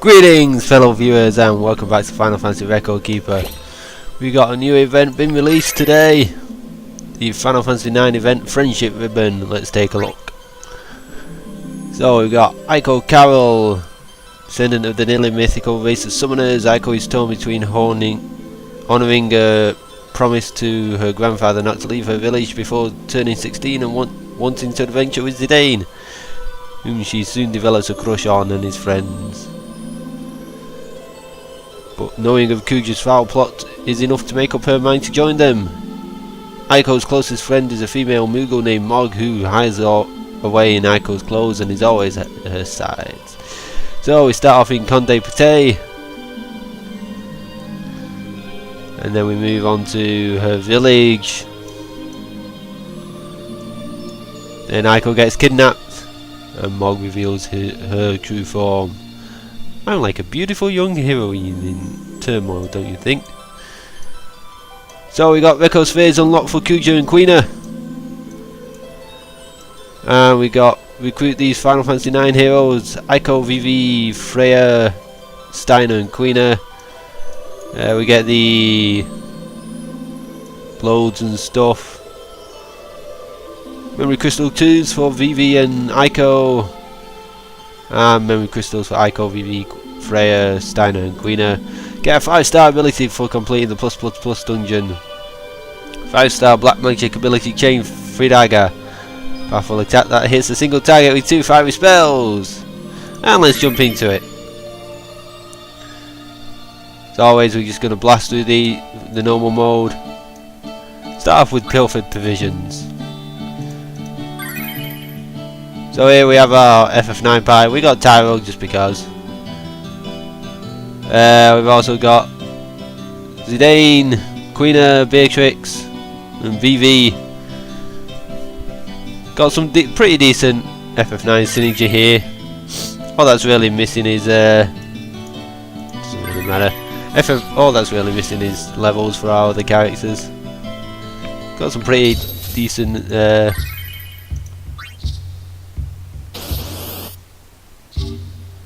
Greetings fellow viewers and welcome back to Final Fantasy Record Keeper. We got a new event being released today. The Final Fantasy IX event Friendship Ribbon. Let's take a look. So we've got Aiko Carol, descendant of the nearly mythical race of summoners. Aiko is torn between honouring a promise to her grandfather not to leave her village before turning 16 and wanting to adventure with Zidane, whom she soon develops a crush on, and his friends. But knowing of Kuja's foul plot is enough to make up her mind to join them. Aiko's closest friend is a female Moogle named Mog, who hides away in Aiko's clothes and is always at her side. So we start off in Conde Pate, and then we move on to her village. Then Aiko gets kidnapped and Mog reveals her true form. I'm like a beautiful young heroine in turmoil, don't you think? So we got Record Spheres unlocked for Kuja and Quina. And we got recruit these Final Fantasy IX heroes: Aiko, Vivi, Freya, Steiner and Quina. We get the loads and stuff. Memory Crystal 2s for Vivi and Aiko. And Memory Crystals for Aiko, Vivi, Freya, Steiner and Quina. Get a 5-star ability for completing the +++ dungeon. 5-star Black Magic ability Chain Fridaga. Powerful attack that hits a single target with 2 fiery spells. And let's jump into it. As always, we're just going to blast through the normal mode. Start off with Pilfered Provisions. So here we have our FF9 pie. We got Tyro just because. We've also got Zidane, Quina, Beatrix, and Vivi. Got some pretty decent FF9 synergy here. All that's really missing is doesn't really matter. All that's really missing is levels for our other characters. Got some pretty decent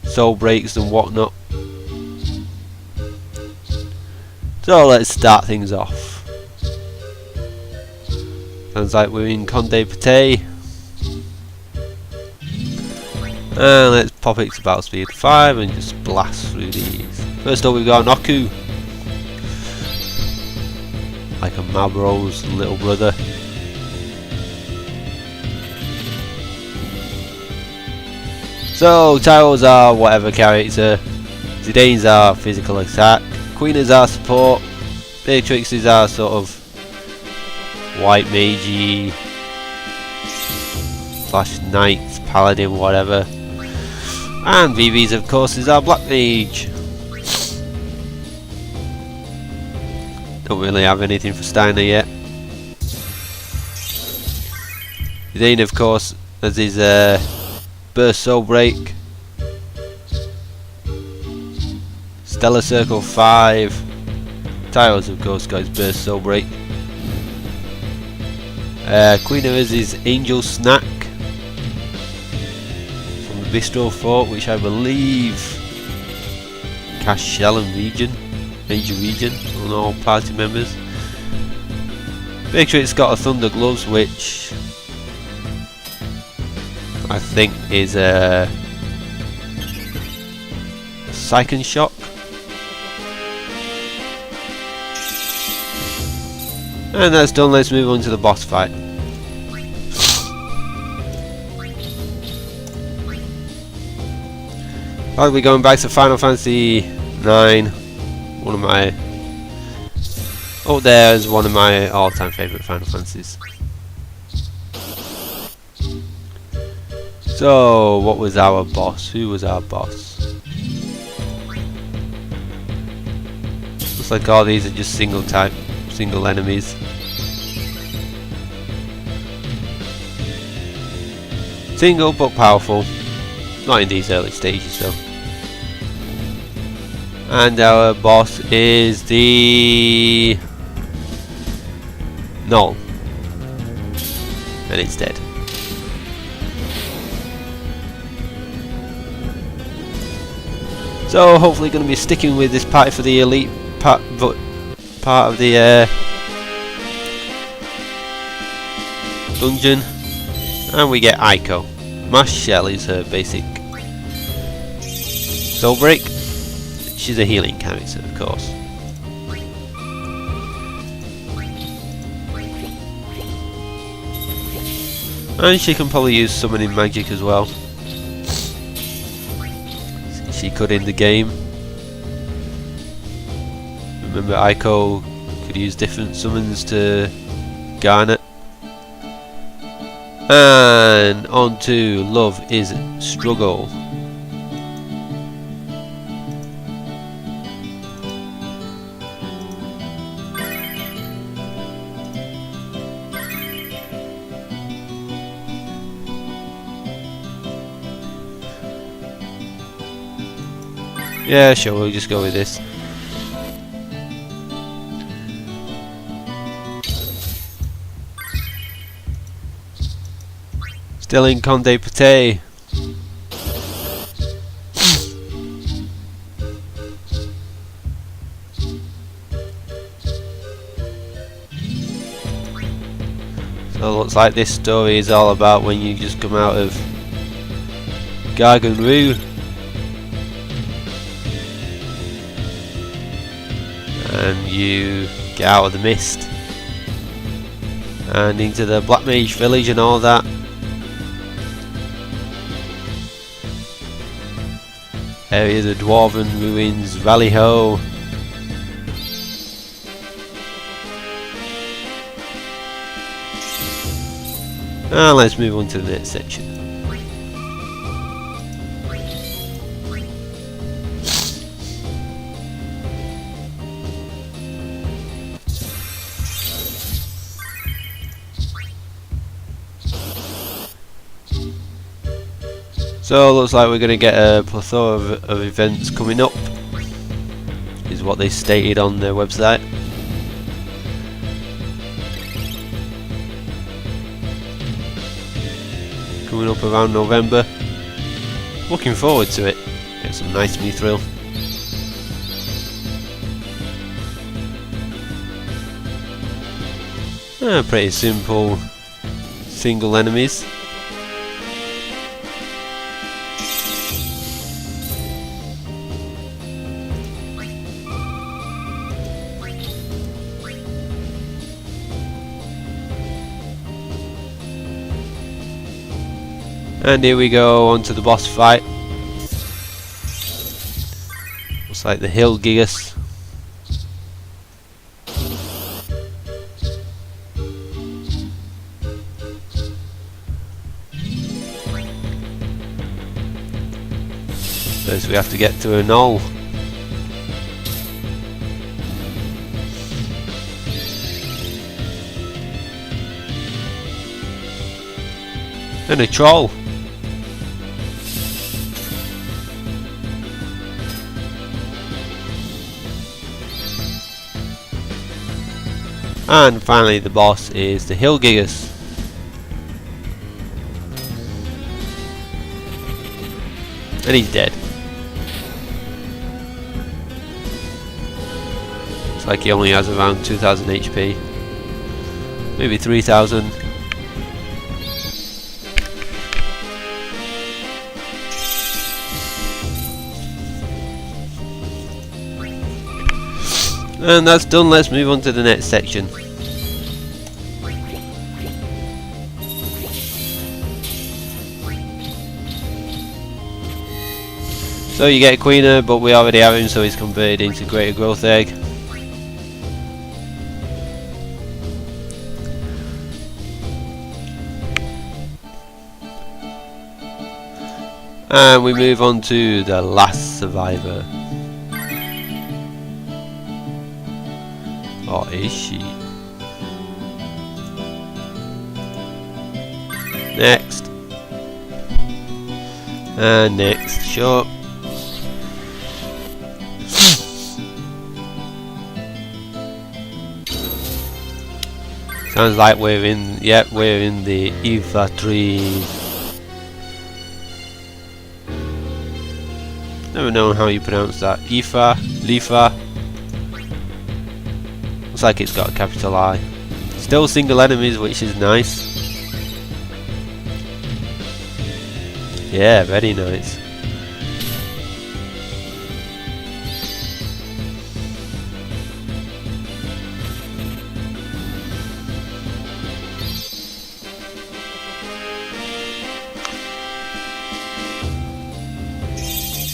soul breaks and whatnot. So let's start things off. Sounds like we're in Conde Pate. And let's pop it to battle speed 5 and just blast through these. First up we've got Noku, like a Malboro's little brother. So Tyro's our whatever character, Zidane's our physical attack, Quina's our support, Beatrix is our sort of white magey / knight, paladin, whatever. And Vivi's of course is our black mage. Don't really have anything for Steiner yet. Zidane of course has his Burst Soul Break, Stellar Circle 5. Tyro's of course got his Burst Soul Break. Quina is his Angel Snack from the Bistro Fort, which I believe casts Shell and Major Region on all party members. Beatrix got a Thunder Gloves, which I think is a Psychic Shock. And that's done, let's move on to the boss fight. I'll be going back to Final Fantasy IX. One of my there is one of my all-time favourite Final Fantasies. So, what was our boss? Who was our boss? Looks like all these are just single enemies. Single but powerful. Not in these early stages though. And our boss is the Null. And it's dead. So hopefully going to be sticking with this party for the elite part of the dungeon, and we get Aiko. Mass Shell is her basic soul break. She's a healing character, of course. And she can probably use summoning magic as well. She could in the game. Remember, Aiko could use different summons to garnet. And on to Love is Struggle. Yeah, sure, we'll just go with this. Still in Conde Pate. So it looks like this story is all about when you just come out of Garganroo. And you get out of the mist and into the Black Mage village and all that. Area of the Dwarven Ruins, Valley Ho. And let's move on to the next section. So looks like we're going to get a plethora of events coming up, is what they stated on their website. Coming up around November. Looking forward to it. Get some nice mithril. Pretty simple single enemies. And here we go on to the boss fight. Looks like the Hill Gigas. First we have to get to a knoll. And a troll. And finally the boss is the Hill Gigas. And he's dead. Looks like he only has around 2000 HP. Maybe 3000. And that's done, let's move on to the next section. So you get a Queener, but we already have him, so he's converted into Greater Growth Egg. And we move on to the last survivor. Or is she? Next. And next. Sure. Sounds like we're in, yep, we're in the Infantry Never known how you pronounce that. Ifa, Lifa. Looks like it's got a capital I. Still single enemies, which is nice. Yeah, very nice.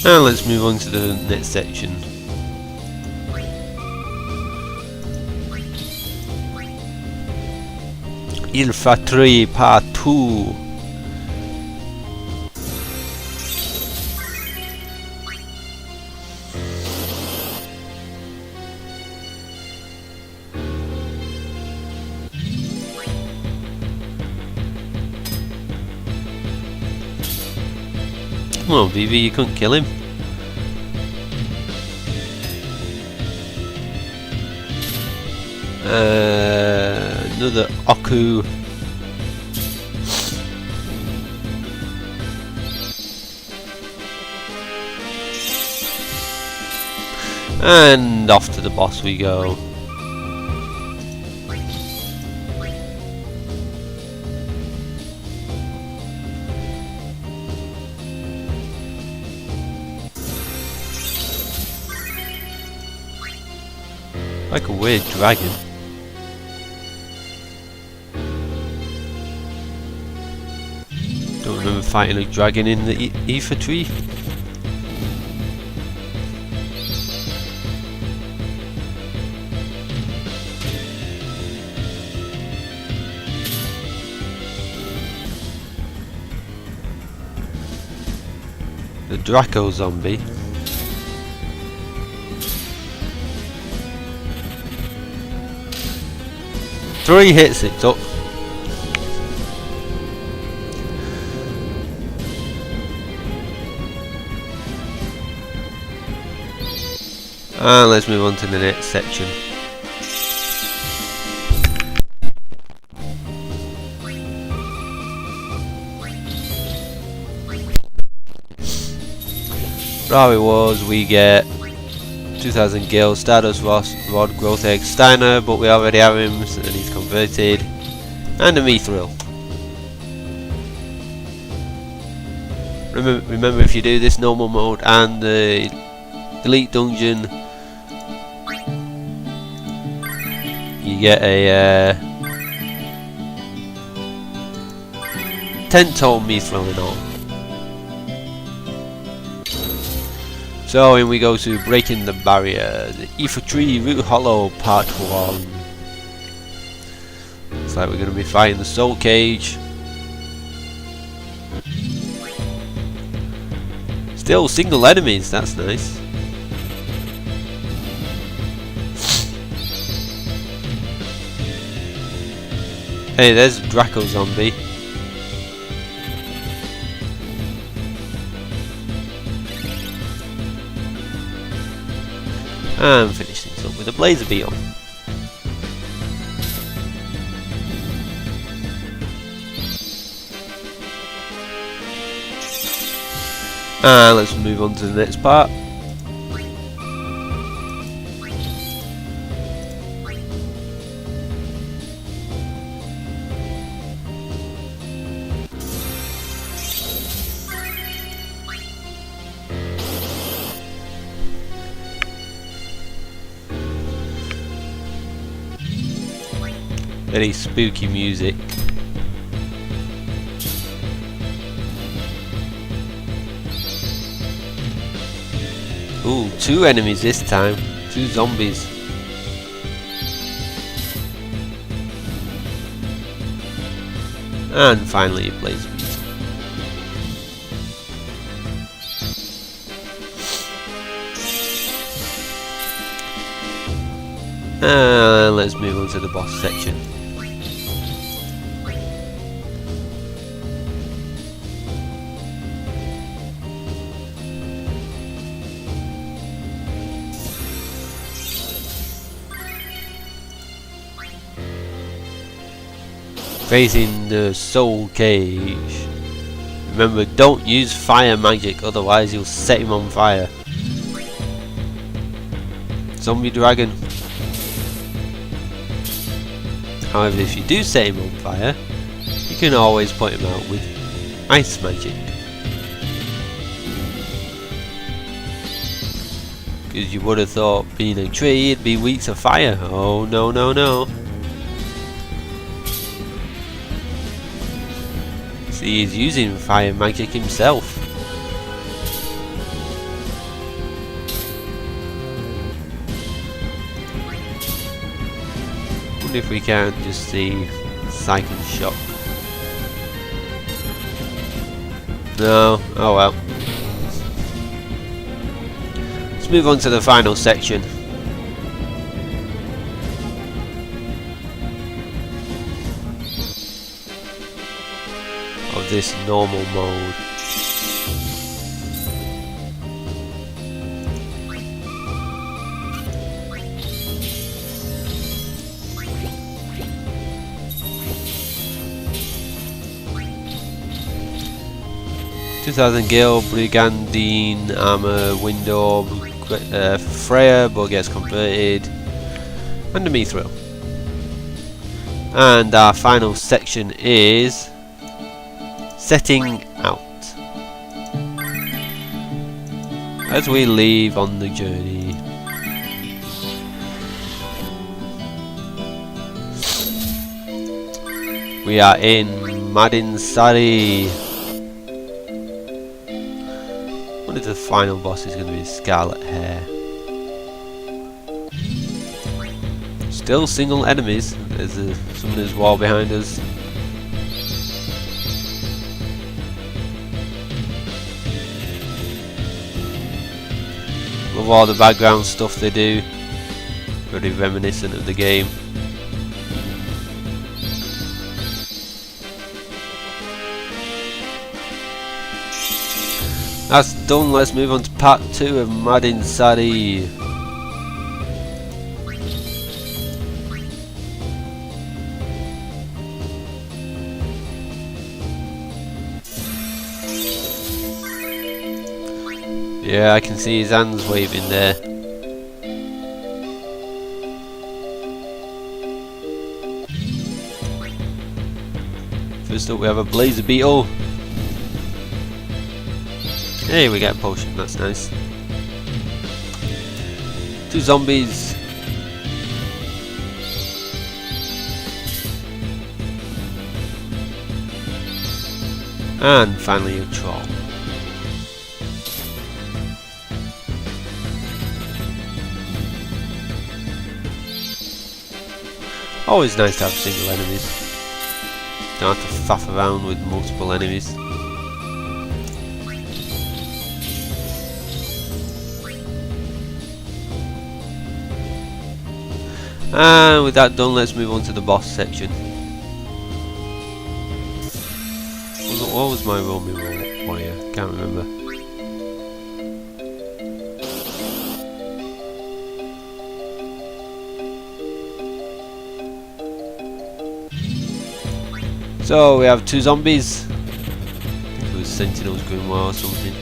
And let's move on to the next section. Il fatrait pas tout. Come on, Vivi, you couldn't kill him. Another Oku. And off to the boss we go. Like a weird dragon. Don't remember fighting a dragon in the ether tree. The Draco zombie. Three hits it took. And let's move on to the next section. Rawi Wars, we get 2000 gil, Stardust Rod, Growth Egg, Steiner, but we already have him and he's converted, and a Mithril. Remember, if you do this normal mode and the Elite Dungeon, you get a 10-tone Mithril in all. So in we go to Breaking the Barrier, the Ether Tree Root Hollow Part 1. Looks like we're going to be fighting the Soul Cage. Still single enemies, that's nice. Hey, there's a Draco zombie. And finish things up with a Blazer Beetle. And let's move on to the next part. Very spooky music. Ooh, 2 enemies this time. 2 zombies. And finally a Blaze Beetle. And let's move on to the boss section. Facing the Soul Cage. Remember, don't use fire magic, otherwise you'll set him on fire. Zombie dragon. However, if you do set him on fire, you can always put him out with ice magic. Because you would have thought, being a tree, it'd be weak to fire. Oh, no, no, no. See, he's using fire magic himself. Wonder if we can just see Psychic Shock. No, oh well. Let's move on to the final section. Of this normal mode. $2,000 gil, Brigandine, armor, window, Freya, but gets converted, and a Mithril. And our final section is setting out. As we leave on the journey. We are in Madinsari. One of the final boss is going to be Scarlet Hair. Still single enemies. There's a summoner's wall behind us. Love all the background stuff they do. Very reminiscent of the game. That's done, let's move on to part 2 of Madinsari. Yeah, I can see his hands waving there. First up we have a Blazer Beetle. Hey, we get a potion, that's nice. 2 zombies. And finally a troll. Always nice to have single enemies. Don't have to faff around with multiple enemies. And with that done, let's move on to the boss section. What was my Roman warrior? Can't remember. So we have 2 zombies. I think it was Sentinel's Grimoire or something.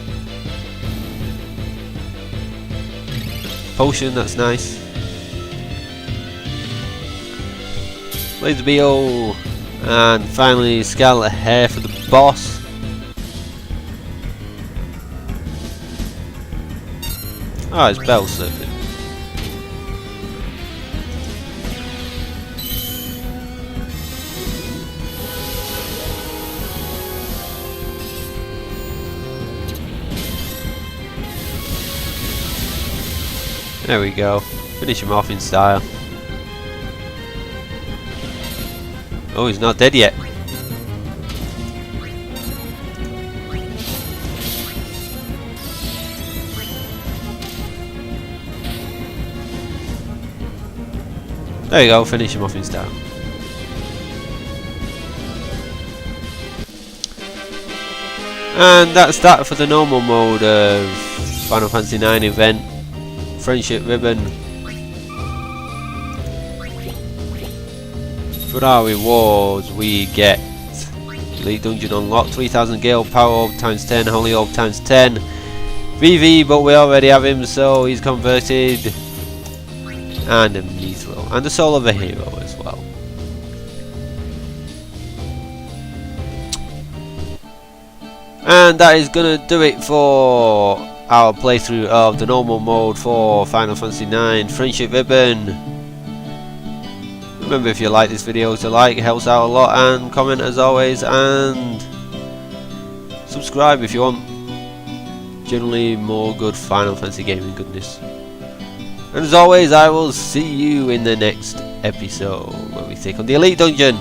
Potion, that's nice. Blazer Beetle, and finally Scarlet Hair for the boss. Ah, it's Bell Serpent. There we go. Finish him off in style. Oh, he's not dead yet. There you go, finish him off in style. And that's that for the normal mode of Final Fantasy IX event. Friendship Ribbon. For our rewards we get Elite Dungeon unlocked. 3000 Gale Power Orb times 10, Holy Orb times 10. VV, but we already have him, so he's converted. And a Mithril. And the Soul of a Hero as well. And that is gonna do it for our playthrough of the normal mode for Final Fantasy IX Friendship Ribbon. Remember, if you like this video, to like, it helps out a lot, and comment as always, and subscribe if you want generally more good Final Fantasy gaming goodness. And as always, I will see you in the next episode where we take on the Elite Dungeon.